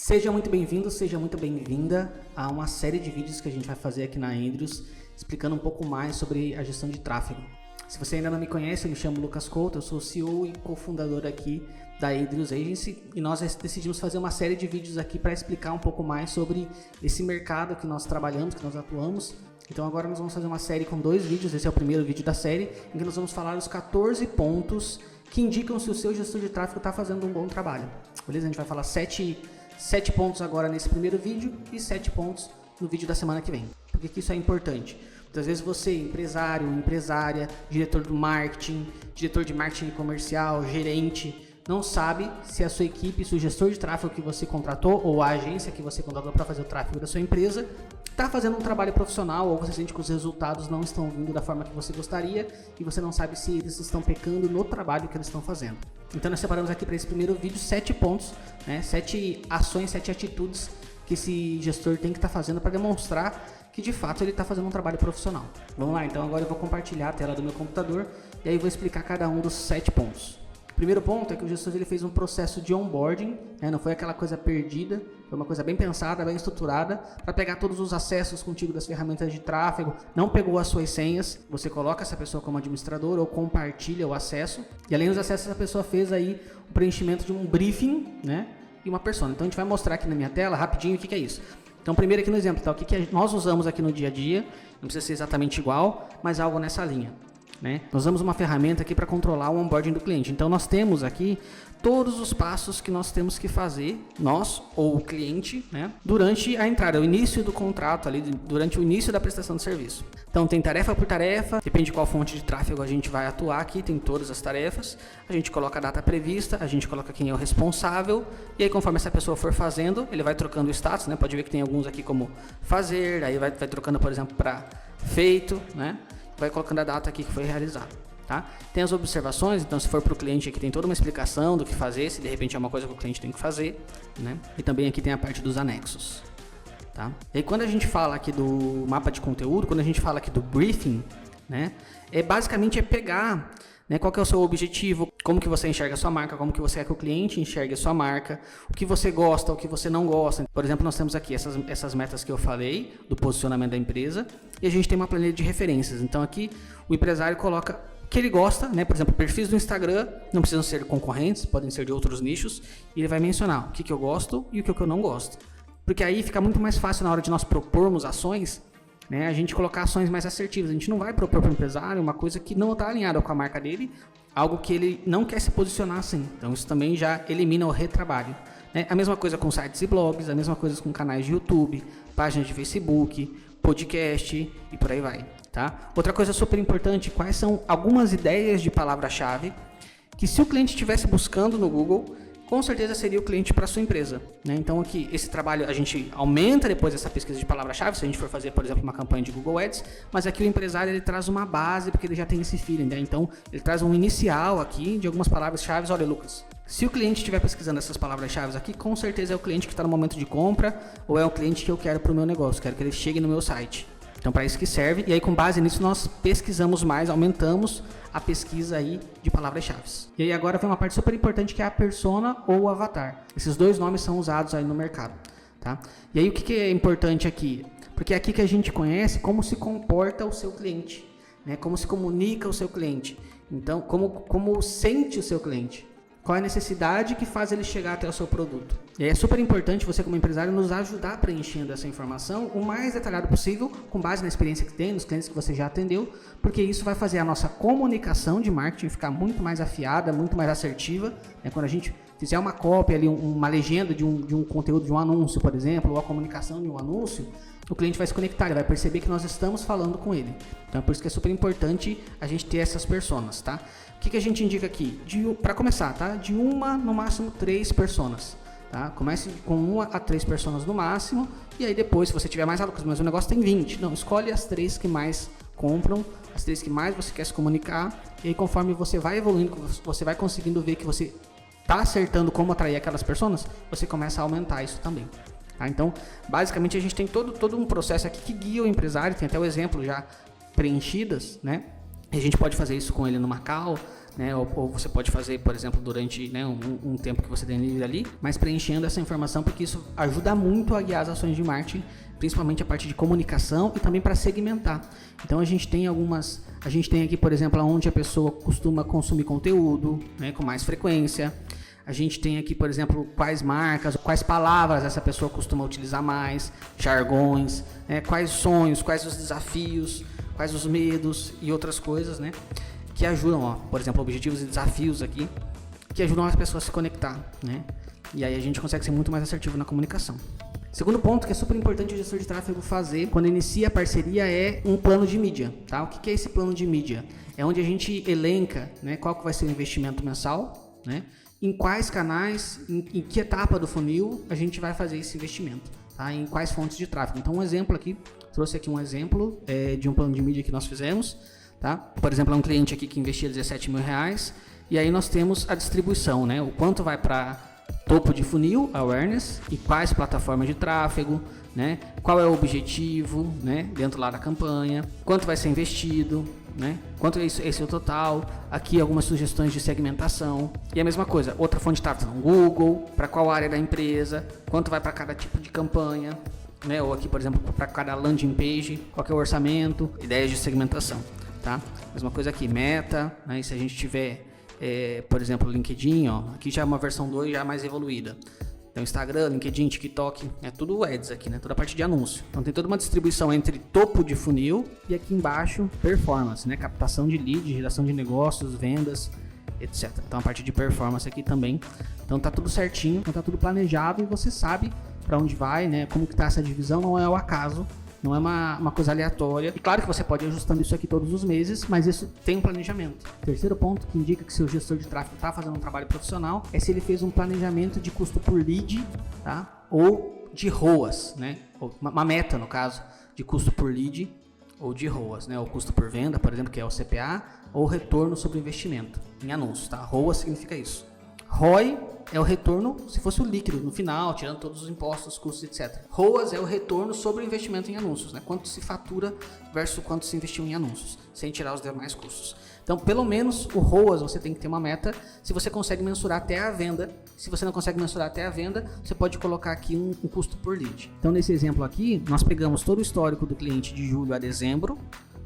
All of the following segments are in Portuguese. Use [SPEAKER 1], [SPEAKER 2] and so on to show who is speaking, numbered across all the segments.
[SPEAKER 1] Seja muito bem-vindo, seja muito bem-vinda a uma série de vídeos que a gente vai fazer aqui na Andrews, explicando um pouco mais sobre a gestão de tráfego. Se você ainda não me conhece, eu me chamo Lucas Couto, eu sou CEO e cofundador aqui da Andrews Agency e nós decidimos fazer uma série de vídeos aqui para explicar um pouco mais sobre esse mercado que nós trabalhamos, que nós atuamos. Então agora nós vamos fazer uma série com 2 vídeos, esse é o primeiro vídeo da série, em que nós vamos falar os 14 pontos que indicam se o seu gestor de tráfego está fazendo um bom trabalho. Beleza? A gente vai falar 7 pontos agora nesse primeiro vídeo e 7 pontos no vídeo da semana que vem. Por que isso é importante? Muitas vezes você, empresário, empresária, diretor do marketing, diretor de marketing comercial, gerente, não sabe se a sua equipe, se o gestor de tráfego que você contratou ou a agência que você contratou para fazer o tráfego da sua empresa está fazendo um trabalho profissional, ou você sente que os resultados não estão vindo da forma que você gostaria e você não sabe se eles estão pecando no trabalho que eles estão fazendo. Então nós separamos aqui para esse primeiro vídeo 7 pontos, 7 ações, 7 atitudes que esse gestor tem que estar fazendo para demonstrar que de fato ele está fazendo um trabalho profissional. Vamos lá, então agora eu vou compartilhar a tela do meu computador e aí vou explicar cada um dos 7 pontos. O primeiro ponto é que o gestor ele fez um processo de onboarding, não foi aquela coisa perdida, foi uma coisa bem pensada, bem estruturada, para pegar todos os acessos contigo das ferramentas de tráfego, não pegou as suas senhas, você coloca essa pessoa como administrador ou compartilha o acesso, e além dos acessos a pessoa fez aí o preenchimento de um briefing, e uma persona. Então a gente vai mostrar aqui na minha tela rapidinho o que é isso. Então primeiro aqui no exemplo, o que nós usamos aqui no dia a dia, não precisa ser exatamente igual, mas algo nessa linha. Nós usamos uma ferramenta aqui para controlar o onboarding do cliente. Então nós temos aqui todos os passos que nós temos que fazer, nós ou o cliente, durante a entrada, o início do contrato, ali, durante o início da prestação de serviço. Então tem tarefa por tarefa, depende de qual fonte de tráfego a gente vai atuar aqui, tem todas as tarefas, a gente coloca a data prevista, a gente coloca quem é o responsável, e aí conforme essa pessoa for fazendo, ele vai trocando o status, pode ver que tem alguns aqui como fazer, aí vai trocando, por exemplo, para feito, vai colocando a data aqui que foi realizado, tá? Tem as observações, então se for para o cliente aqui tem toda uma explicação do que fazer, se de repente é uma coisa que o cliente tem que fazer, E também aqui tem a parte dos anexos, tá? E aí quando a gente fala aqui do mapa de conteúdo, quando a gente fala aqui do briefing, basicamente pegar, qual que é o seu objetivo, como que você enxerga a sua marca, como que você quer que o cliente enxergue a sua marca, o que você gosta, o que você não gosta. Por exemplo, nós temos aqui essas metas que eu falei, do posicionamento da empresa, e a gente tem uma planilha de referências. Então aqui o empresário coloca o que ele gosta, por exemplo, perfis do Instagram, não precisam ser concorrentes, podem ser de outros nichos, e ele vai mencionar o que eu gosto e o que eu não gosto. Porque aí fica muito mais fácil na hora de nós propormos ações, a gente colocar ações mais assertivas. A gente não vai propor para o empresário uma coisa que não está alinhada com a marca dele, algo que ele não quer se posicionar assim. Então isso também já elimina o retrabalho. A mesma coisa com sites e blogs, a mesma coisa com canais de YouTube, páginas de Facebook, podcast e por aí vai. Tá? Outra coisa super importante, quais são algumas ideias de palavra-chave que se o cliente estivesse buscando no Google, com certeza seria o cliente para a sua empresa. Então aqui, esse trabalho a gente aumenta depois essa pesquisa de palavra-chave, se a gente for fazer, por exemplo, uma campanha de Google Ads, mas aqui o empresário ele traz uma base, porque ele já tem esse feeling, Então ele traz um inicial aqui de algumas palavras-chave. Olha, Lucas, se o cliente estiver pesquisando essas palavras-chave aqui, com certeza é o cliente que está no momento de compra, ou é o cliente que eu quero para o meu negócio, quero que ele chegue no meu site. Então, para isso que serve, e aí com base nisso nós pesquisamos mais, aumentamos a pesquisa aí de palavras-chave. E aí agora vem uma parte super importante que é a persona ou o avatar. Esses 2 nomes são usados aí no mercado, tá? E aí o que é importante aqui? Porque é aqui que a gente conhece como se comporta o seu cliente, Como se comunica o seu cliente. Então, como sente o seu cliente. Qual é a necessidade que faz ele chegar até o seu produto. E aí é super importante você como empresário nos ajudar preenchendo essa informação o mais detalhado possível, com base na experiência que tem, nos clientes que você já atendeu, porque isso vai fazer a nossa comunicação de marketing ficar muito mais afiada, muito mais assertiva. Quando a gente fizer uma cópia ali, uma legenda de um conteúdo de um anúncio, por exemplo, ou a comunicação de um anúncio, o cliente vai se conectar, ele vai perceber que nós estamos falando com ele. Então é por isso que é super importante a gente ter essas personas, tá? O que a gente indica aqui? Para começar, tá? De 1, no máximo 3 personas, tá? Comece com 1 a 3 personas no máximo, e aí depois, se você tiver mais alunos, mas o negócio tem 20, não, escolhe as 3 que mais compram, as 3 que mais você quer se comunicar, e aí conforme você vai evoluindo, você vai conseguindo ver que você está acertando como atrair aquelas pessoas, você começa a aumentar isso também. Tá? Então, basicamente a gente tem todo um processo aqui que guia o empresário, tem até o exemplo já preenchidas, E a gente pode fazer isso com ele numa call, né? Ou você pode fazer, por exemplo, durante, né, um tempo que você tem livre ali, mas preenchendo essa informação, porque isso ajuda muito a guiar as ações de marketing, principalmente a parte de comunicação e também para segmentar. Então a gente tem aqui, por exemplo, onde a pessoa costuma consumir conteúdo, né, com mais frequência. A gente tem aqui, por exemplo, quais marcas, quais palavras essa pessoa costuma utilizar mais, jargões, né, quais sonhos, quais os desafios, quais os medos e outras coisas, né, que ajudam, ó, por exemplo, objetivos e desafios aqui, que ajudam as pessoas a se conectar, né, e aí a gente consegue ser muito mais assertivo na comunicação. Segundo ponto que é super importante o gestor de tráfego fazer quando inicia a parceria é um plano de mídia, tá? O que é esse plano de mídia? É onde a gente elenca, né, qual que vai ser o investimento mensal, né, em quais canais, em que etapa do funil a gente vai fazer esse investimento, tá? Em quais fontes de tráfego. Então, um exemplo aqui, trouxe aqui um exemplo de um plano de mídia que nós fizemos, tá? Por exemplo, é um cliente aqui que investia R$17 mil, e aí nós temos a distribuição, né? O quanto vai para topo de funil, awareness, e quais plataformas de tráfego, né? Qual é o objetivo, né, dentro lá da campanha, quanto vai ser investido, né? Quanto é esse o total? Aqui algumas sugestões de segmentação. E a mesma coisa, outra fonte de tráfego no Google, para qual área da empresa, quanto vai para cada tipo de campanha, né? Ou aqui, por exemplo, para cada landing page, qual que é o orçamento, ideias de segmentação, tá? Mesma coisa aqui, meta, né? E se a gente tiver, por exemplo, LinkedIn, ó, aqui já é uma versão 2 já mais evoluída. Então, Instagram, LinkedIn, TikTok, é tudo ads aqui, né? Toda a parte de anúncio. Então, tem toda uma distribuição entre topo de funil e aqui embaixo, performance, né? Captação de lead, geração de negócios, vendas, etc. Então, a parte de performance aqui também. Então, tá tudo certinho, então tá tudo planejado e você sabe para onde vai, né? Como que tá essa divisão, não é o acaso. Não é uma coisa aleatória. E claro que você pode ir ajustando isso aqui todos os meses, mas isso tem um planejamento. Terceiro ponto que indica que seu gestor de tráfego está fazendo um trabalho profissional é se ele fez um planejamento de custo por lead, tá? Ou de ROAS, né? Ou uma meta, no caso, de custo por lead ou de ROAS, né? O custo por venda, por exemplo, que é o CPA, ou retorno sobre investimento em anúncios, tá? ROAS significa isso. ROI é o retorno, se fosse o líquido no final, tirando todos os impostos, custos, etc. ROAS é o retorno sobre o investimento em anúncios, né? Quanto se fatura versus quanto se investiu em anúncios, sem tirar os demais custos. Então, pelo menos o ROAS você tem que ter uma meta. Se você consegue mensurar até a venda, se você não consegue mensurar até a venda, você pode colocar aqui um custo por lead. Então, nesse exemplo aqui, nós pegamos todo o histórico do cliente de julho a dezembro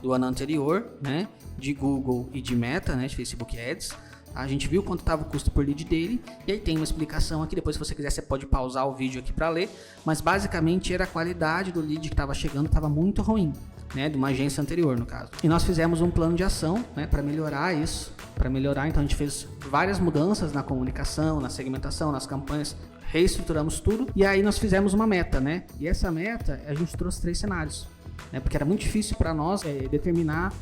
[SPEAKER 1] do ano anterior, né? De Google e de Meta, né? De Facebook Ads. A gente viu quanto estava o custo por lead dele, e aí tem uma explicação aqui, depois se você quiser você pode pausar o vídeo aqui para ler, mas basicamente era a qualidade do lead que estava chegando, estava muito ruim, né, de uma agência anterior no caso. E nós fizemos um plano de ação, né, para melhorar isso, então a gente fez várias mudanças na comunicação, na segmentação, nas campanhas, reestruturamos tudo, e aí nós fizemos uma meta, né, e essa meta a gente trouxe 3 cenários, né, porque era muito difícil para nós determinar,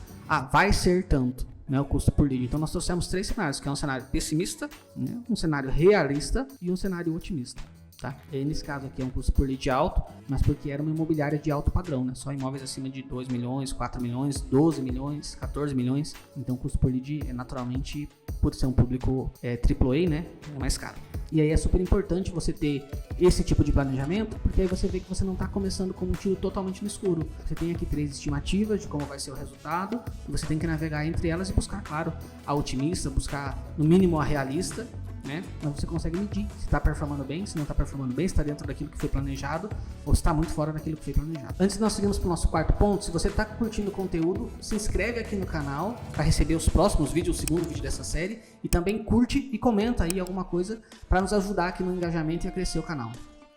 [SPEAKER 1] vai ser tanto, né, o custo por lead. Então nós trouxemos 3 cenários, que é um cenário pessimista, né, um cenário realista e um cenário otimista. Tá? E aí, nesse caso aqui é um custo por lead alto, mas porque era uma imobiliária de alto padrão, né? Só imóveis acima de 2 milhões, 4 milhões, 12 milhões, 14 milhões. Então o custo por lead é naturalmente, por ser um público AAA, né, é mais caro. E aí é super importante você ter esse tipo de planejamento, porque aí você vê que você não está começando com um tiro totalmente no escuro. Você tem aqui 3 estimativas de como vai ser o resultado, e você tem que navegar entre elas e buscar, claro, a otimista, buscar no mínimo a realista, né? Mas você consegue medir se está performando bem, se não está performando bem, se está dentro daquilo que foi planejado ou se está muito fora daquilo que foi planejado. Antes de nós seguirmos para o nosso 4º ponto, se você está curtindo o conteúdo, se inscreve aqui no canal para receber os próximos vídeos, o segundo vídeo dessa série, e também curte e comenta aí alguma coisa para nos ajudar aqui no engajamento e a crescer o canal.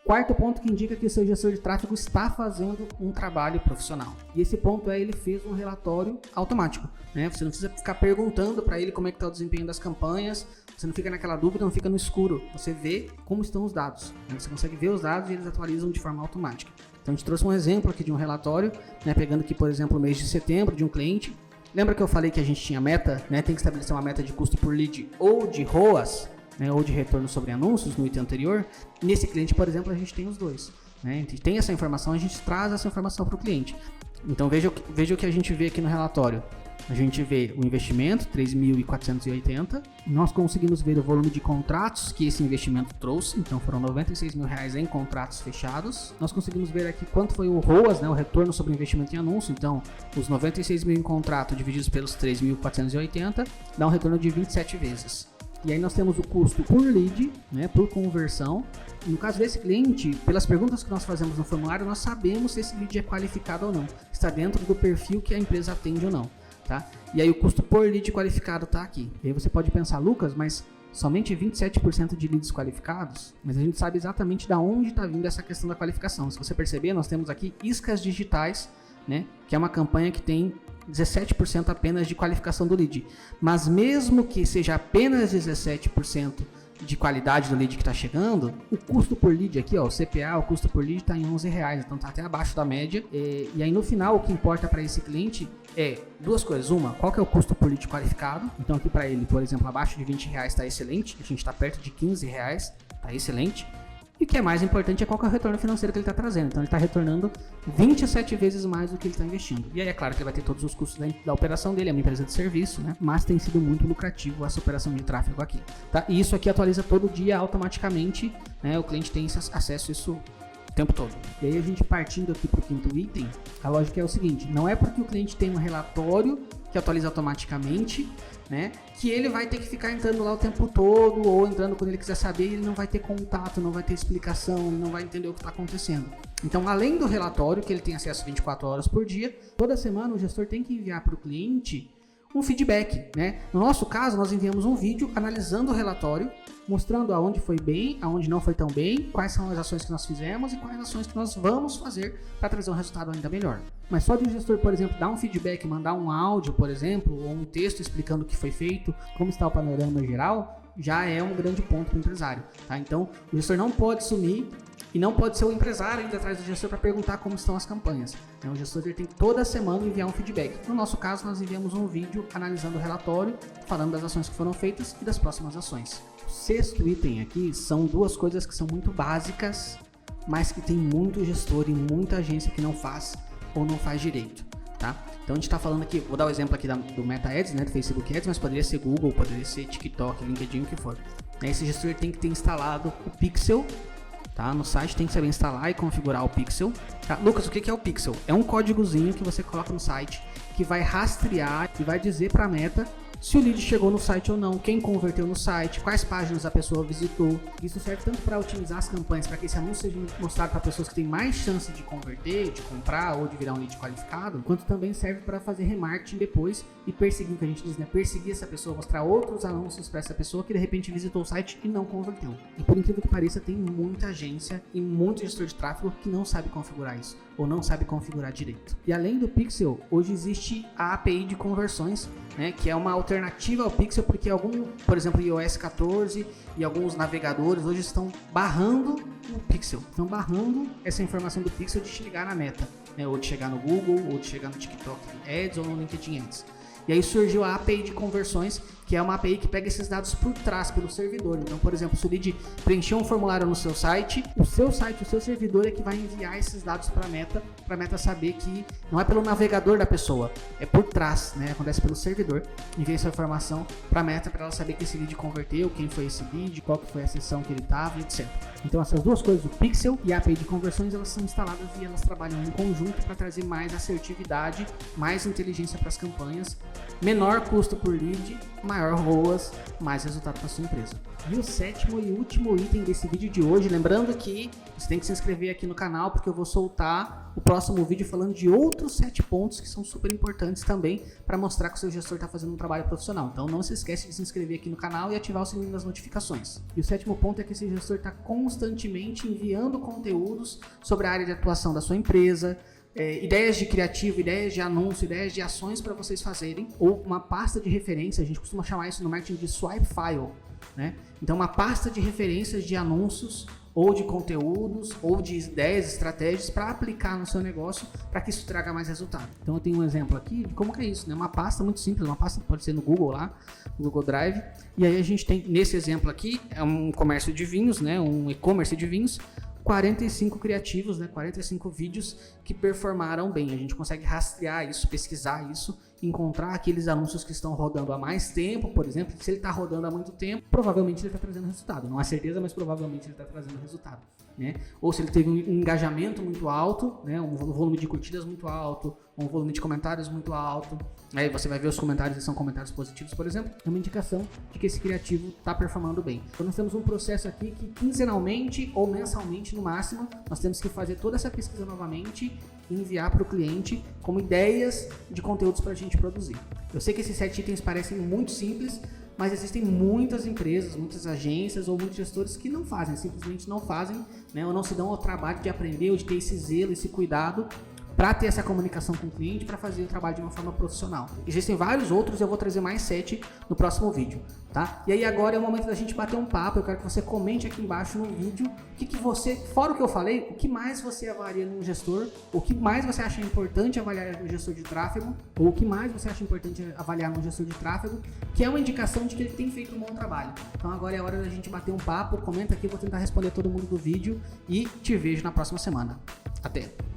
[SPEAKER 1] 4º ponto que indica que o seu gestor de tráfego está fazendo um trabalho profissional. E esse ponto ele fez um relatório automático, né? Você não precisa ficar perguntando para ele como é que está o desempenho das campanhas, você não fica naquela dúvida, não fica no escuro. Você vê como estão os dados, né? Você consegue ver os dados e eles atualizam de forma automática. Então a gente trouxe um exemplo aqui de um relatório, né? Pegando aqui, por exemplo, o mês de setembro de um cliente. Lembra que eu falei que a gente tinha meta, né? Tem que estabelecer uma meta de custo por lead ou de ROAS, né, ou de retorno sobre anúncios no item anterior. Nesse cliente, por exemplo, a gente tem os dois, né? A gente tem essa informação, a gente traz essa informação para o cliente. Então veja o que a gente vê aqui no relatório. a gente vê o investimento, 3.480. Nós conseguimos ver o volume de contratos que esse investimento trouxe. Então foram R$96 mil em contratos fechados. Nós conseguimos ver aqui quanto foi o ROAS, né, o retorno sobre investimento em anúncio. Então os 96 mil em contrato divididos pelos 3.480 dá um retorno de 27 vezes. E aí nós temos o custo por lead, né, por conversão. No caso desse cliente, pelas perguntas que nós fazemos no formulário, nós sabemos se esse lead é qualificado ou não. Está dentro do perfil que a empresa atende ou não. Tá? E aí o custo por lead qualificado está aqui. E aí você pode pensar, Lucas, mas somente 27% de leads qualificados? Mas a gente sabe exatamente de onde está vindo essa questão da qualificação. Se você perceber, nós temos aqui iscas digitais, né, que é uma campanha que tem 17% apenas de qualificação do lead. Mas mesmo que seja apenas 17% de qualidade do lead que está chegando, o custo por lead aqui, ó, o CPA, o custo por lead está em R$11, então está até abaixo da média. E aí no final o que importa para esse cliente é duas coisas. Uma, qual que é o custo por lead qualificado? Então aqui para ele, por exemplo, abaixo de R$20 está excelente, a gente está perto de R$15, está excelente. E o que é mais importante é qual que é o retorno financeiro que ele está trazendo. Então ele está retornando 27 vezes mais do que ele está investindo. E aí é claro que ele vai ter todos os custos da operação dele, é uma empresa de serviço, né? Mas tem sido muito lucrativo essa operação de tráfego aqui. Tá? E isso aqui atualiza todo dia automaticamente, né? O cliente tem acesso a isso o tempo todo. E aí a gente partindo aqui para o quinto item, a lógica é o seguinte: não é porque o cliente tem um relatório que atualiza automaticamente, né, que ele vai ter que ficar entrando lá o tempo todo, ou entrando quando ele quiser saber, ele não vai ter contato, não vai ter explicação, ele não vai entender o que está acontecendo. Então, além do relatório, que ele tem acesso 24 horas por dia, toda semana o gestor tem que enviar para o cliente um feedback, né? No nosso caso, nós enviamos um vídeo analisando o relatório, mostrando aonde foi bem, aonde não foi tão bem, quais são as ações que nós fizemos e quais ações que nós vamos fazer para trazer um resultado ainda melhor. Mas só de o gestor, por exemplo, dar um feedback, mandar um áudio, por exemplo, ou um texto explicando o que foi feito, como está o panorama geral, já é um grande ponto para o empresário. Tá? Então, o gestor não pode sumir e não pode ser o empresário indo atrás do gestor para perguntar como estão as campanhas. Então, o gestor tem que toda semana enviar um feedback. No nosso caso, nós enviamos um vídeo analisando o relatório, falando das ações que foram feitas e das próximas ações. O sexto item aqui são duas coisas que são muito básicas, mas que tem muito gestor e muita agência que não faz ou não faz direito. Tá? Então a gente está falando aqui, vou dar o exemplo aqui do Meta Ads, né, do Facebook Ads, mas poderia ser Google, poderia ser TikTok, LinkedIn, o que for. Esse gestor tem que ter instalado o Pixel, tá? No site tem que saber instalar e configurar o Pixel. Tá? Lucas, o que é o Pixel? É um códigozinho que você coloca no site que vai rastrear e vai dizer para a Meta se o lead chegou no site ou não, quem converteu no site, quais páginas a pessoa visitou. Isso serve tanto para otimizar as campanhas, para que esse anúncio seja mostrado para pessoas que têm mais chance de converter, de comprar ou de virar um lead qualificado, quanto também serve para fazer remarketing depois e perseguir, o que a gente diz, né? Perseguir essa pessoa, mostrar outros anúncios para essa pessoa que de repente visitou o site e não converteu. E por incrível que pareça, tem muita agência e muito gestor de tráfego que não sabe configurar isso, ou não sabe configurar direito. E além do Pixel, hoje existe a API de conversões, né, que é uma alternativa ao Pixel, porque por exemplo, iOS 14 e alguns navegadores hoje estão barrando o Pixel, estão barrando essa informação do Pixel de chegar na Meta, né, ou de chegar no Google, ou de chegar no TikTok Ads ou no LinkedIn Ads. E aí surgiu a API de conversões, que é uma API que pega esses dados por trás, pelo servidor. Então, por exemplo, se o lead preencheu um formulário no seu site, o seu servidor é que vai enviar esses dados para a Meta saber que não é pelo navegador da pessoa, é por trás, né? Acontece pelo servidor, envia essa informação para a Meta para ela saber que esse lead converteu, quem foi esse lead, qual que foi a sessão que ele estava, etc. Então, essas duas coisas, o Pixel e a API de conversões, elas são instaladas e elas trabalham em conjunto para trazer mais assertividade, mais inteligência para as campanhas, menor custo por lead, maior ROAS, mais resultado para sua empresa. E o sétimo e último item desse vídeo de hoje, lembrando que você tem que se inscrever aqui no canal, porque eu vou soltar o próximo vídeo falando de outros 7 pontos que são super importantes também para mostrar que o seu gestor está fazendo um trabalho profissional. Então não se esquece de se inscrever aqui no canal e ativar o sininho das notificações. E o sétimo ponto é que esse gestor está constantemente enviando conteúdos sobre a área de atuação da sua empresa, ideias de criativo, ideias de anúncio, ideias de ações para vocês fazerem, ou uma pasta de referência, a gente costuma chamar isso no marketing de swipe file, né? Então uma pasta de referências de anúncios, ou de conteúdos, ou de ideias, estratégias para aplicar no seu negócio, para que isso traga mais resultado. Então eu tenho um exemplo aqui de como que é isso, né? Uma pasta muito simples, uma pasta pode ser no Google lá, no Google Drive, e aí a gente tem, nesse exemplo aqui, é um comércio de vinhos, né? Um e-commerce de vinhos. 45 criativos, né? 45 vídeos que performaram bem. A gente consegue rastrear isso, pesquisar isso, encontrar aqueles anúncios que estão rodando há mais tempo, por exemplo. Se ele está rodando há muito tempo, provavelmente ele está trazendo resultado. Não há certeza, mas provavelmente ele está trazendo resultado, né? Ou se ele teve um engajamento muito alto, né? Um volume de curtidas muito alto, um volume de comentários muito alto. Aí você vai ver os comentários, são comentários positivos, por exemplo. É uma indicação de que esse criativo está performando bem. Então nós temos um processo aqui que quinzenalmente ou mensalmente no máximo, nós temos que fazer toda essa pesquisa novamente e enviar para o cliente como ideias de conteúdos para a gente produzir. Eu sei que esses 7 itens parecem muito simples, mas existem muitas empresas, muitas agências ou muitos gestores que não fazem, simplesmente não fazem, né, ou não se dão ao trabalho de aprender ou de ter esse zelo, esse cuidado para ter essa comunicação com o cliente, para fazer o trabalho de uma forma profissional. Existem vários outros, eu vou trazer mais 7 no próximo vídeo, tá? E aí agora é o momento da gente bater um papo. Eu quero que você comente aqui embaixo no vídeo o que você, fora o que eu falei, o que mais você avalia num gestor, o que mais você acha importante avaliar no gestor de tráfego, ou o que mais você acha importante avaliar no gestor de tráfego, que é uma indicação de que ele tem feito um bom trabalho. Então agora é hora da gente bater um papo. Comenta aqui, eu vou tentar responder todo mundo do vídeo e te vejo na próxima semana. Até!